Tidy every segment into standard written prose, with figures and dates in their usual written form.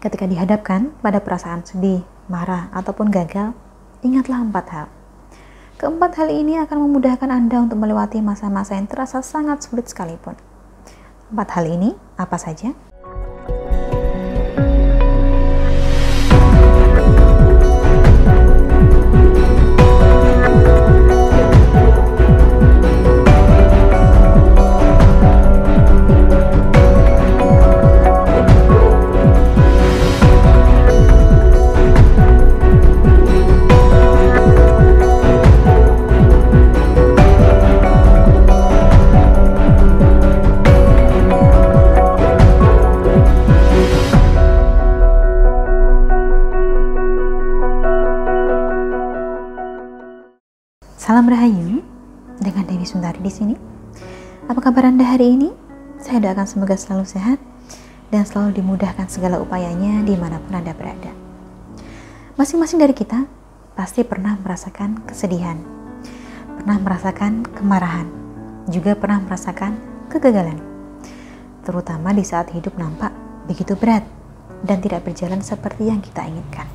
Ketika dihadapkan pada perasaan sedih, marah, ataupun gagal, ingatlah 4 hal. Keempat hal ini akan memudahkan Anda untuk melewati masa-masa yang terasa sangat sulit sekalipun. 4 hal ini apa saja? Salam Rahayu, dengan Dewi Sundari di sini. Apa kabar Anda hari ini? Saya doakan semoga selalu sehat dan selalu dimudahkan segala upayanya dimanapun Anda berada. Masing-masing dari kita pasti pernah merasakan kesedihan, pernah merasakan kemarahan, juga pernah merasakan kegagalan. Terutama di saat hidup nampak begitu berat dan tidak berjalan seperti yang kita inginkan.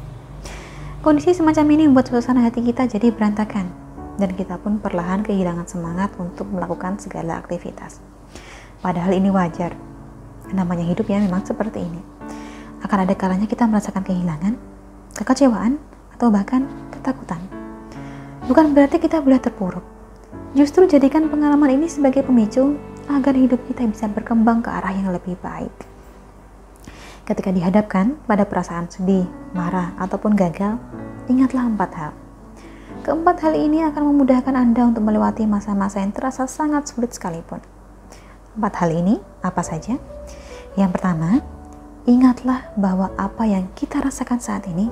Kondisi semacam ini membuat suasana hati kita jadi berantakan, dan kita pun perlahan kehilangan semangat untuk melakukan segala aktivitas. Padahal ini wajar, namanya hidup ya memang seperti ini. Akan ada kalanya kita merasakan kehilangan, kekecewaan, atau bahkan ketakutan. Bukan berarti kita boleh terpuruk. Justru jadikan pengalaman ini sebagai pemicu agar hidup kita bisa berkembang ke arah yang lebih baik. Ketika dihadapkan pada perasaan sedih, marah, ataupun gagal, ingatlah 4 hal. Keempat hal ini akan memudahkan Anda untuk melewati masa-masa yang terasa sangat sulit sekalipun. 4 hal ini apa saja? Yang pertama, ingatlah bahwa apa yang kita rasakan saat ini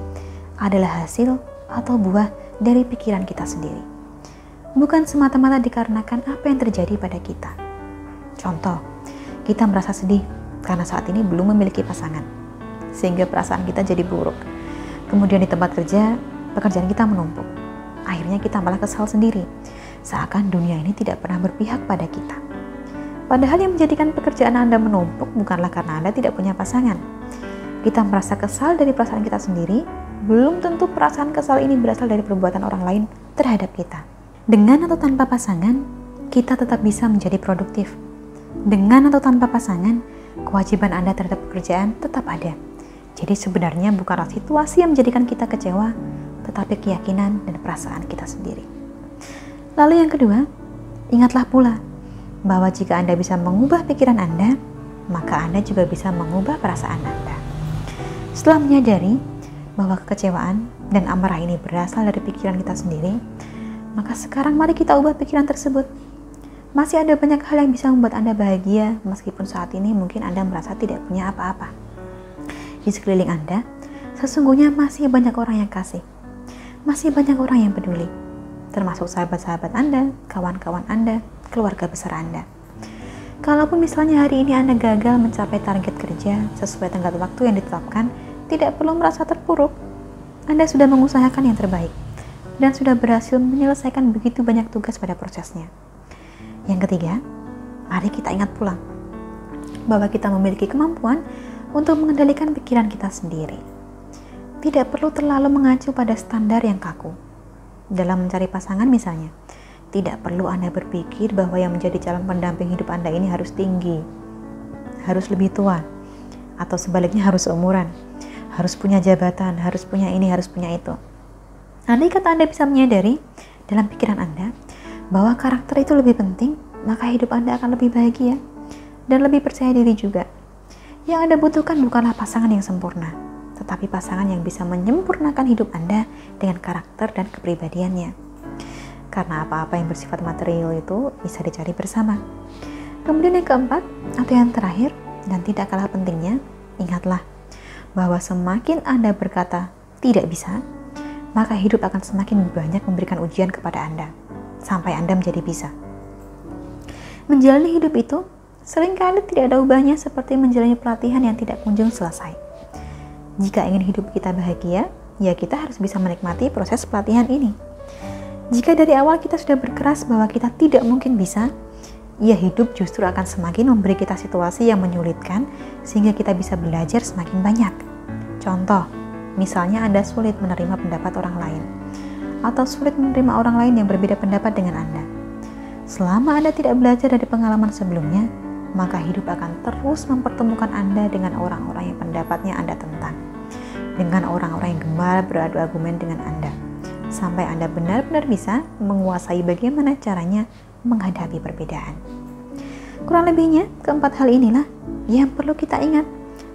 adalah hasil atau buah dari pikiran kita sendiri. Bukan semata-mata dikarenakan apa yang terjadi pada kita. Contoh, kita merasa sedih karena saat ini belum memiliki pasangan, sehingga perasaan kita jadi buruk. Kemudian di tempat kerja, pekerjaan kita menumpuk. Akhirnya kita malah kesal sendiri, seakan dunia ini tidak pernah berpihak pada kita. Padahal yang menjadikan pekerjaan Anda menumpuk bukanlah karena Anda tidak punya pasangan. Kita merasa kesal dari perasaan kita sendiri, belum tentu perasaan kesal ini berasal dari perbuatan orang lain terhadap kita. Dengan atau tanpa pasangan, kita tetap bisa menjadi produktif. Dengan atau tanpa pasangan, kewajiban Anda terhadap pekerjaan tetap ada. Jadi sebenarnya bukanlah situasi yang menjadikan kita kecewa, tetapi keyakinan dan perasaan kita sendiri. Lalu yang kedua, ingatlah pula bahwa jika Anda bisa mengubah pikiran Anda, maka Anda juga bisa mengubah perasaan Anda. Setelah menyadari bahwa kekecewaan dan amarah ini berasal dari pikiran kita sendiri, maka sekarang mari kita ubah pikiran tersebut. Masih ada banyak hal yang bisa membuat Anda bahagia, meskipun saat ini mungkin Anda merasa tidak punya apa-apa. Di sekeliling Anda, sesungguhnya masih banyak orang yang kasih. Masih banyak orang yang peduli, termasuk sahabat-sahabat Anda, kawan-kawan Anda, keluarga besar Anda. Kalaupun misalnya hari ini Anda gagal mencapai target kerja sesuai tenggat waktu yang ditetapkan, tidak perlu merasa terpuruk. Anda sudah mengusahakan yang terbaik dan sudah berhasil menyelesaikan begitu banyak tugas pada prosesnya. Yang ketiga, mari kita ingat pula bahwa kita memiliki kemampuan untuk mengendalikan pikiran kita sendiri. Tidak perlu terlalu mengacu pada standar yang kaku. Dalam mencari pasangan misalnya, tidak perlu Anda berpikir bahwa yang menjadi calon pendamping hidup Anda ini harus tinggi, harus lebih tua, atau sebaliknya harus seumuran, harus punya jabatan, harus punya ini, harus punya itu. Andai kata Anda bisa menyadari dalam pikiran Anda bahwa karakter itu lebih penting, maka hidup Anda akan lebih bahagia dan lebih percaya diri juga. Yang Anda butuhkan bukanlah pasangan yang sempurna, tetapi pasangan yang bisa menyempurnakan hidup Anda dengan karakter dan kepribadiannya. Karena apa-apa yang bersifat material itu bisa dicari bersama. Kemudian yang keempat, atau yang terakhir, dan tidak kalah pentingnya, ingatlah bahwa semakin Anda berkata tidak bisa, maka hidup akan semakin banyak memberikan ujian kepada Anda, sampai Anda menjadi bisa. Menjalani hidup itu seringkali tidak ada ubahnya seperti menjalani pelatihan yang tidak kunjung selesai. Jika ingin hidup kita bahagia, ya kita harus bisa menikmati proses pelatihan ini. Jika dari awal kita sudah berkeras bahwa kita tidak mungkin bisa, ya hidup justru akan semakin memberi kita situasi yang menyulitkan sehingga kita bisa belajar semakin banyak. Contoh, misalnya Anda sulit menerima pendapat orang lain, atau sulit menerima orang lain yang berbeda pendapat dengan Anda. Selama Anda tidak belajar dari pengalaman sebelumnya, maka hidup akan terus mempertemukan Anda dengan orang-orang yang pendapatnya Anda tentang, dengan orang-orang yang gemar beradu argumen dengan Anda, sampai Anda benar-benar bisa menguasai bagaimana caranya menghadapi perbedaan. Kurang lebihnya, keempat hal inilah yang perlu kita ingat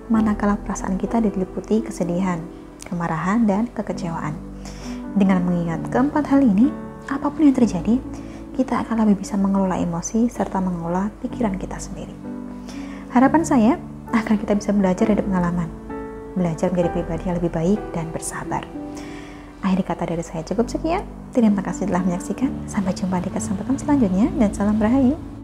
manakala perasaan kita diliputi kesedihan, kemarahan, dan kekecewaan. Dengan mengingat keempat hal ini, apapun yang terjadi, kita akan lebih bisa mengelola emosi serta mengelola pikiran kita sendiri. Harapan saya agar kita bisa belajar dari pengalaman, belajar menjadi pribadi yang lebih baik dan bersabar. Akhir kata dari saya cukup sekian. Terima kasih telah menyaksikan. Sampai jumpa di kesempatan selanjutnya dan salam Rahayu.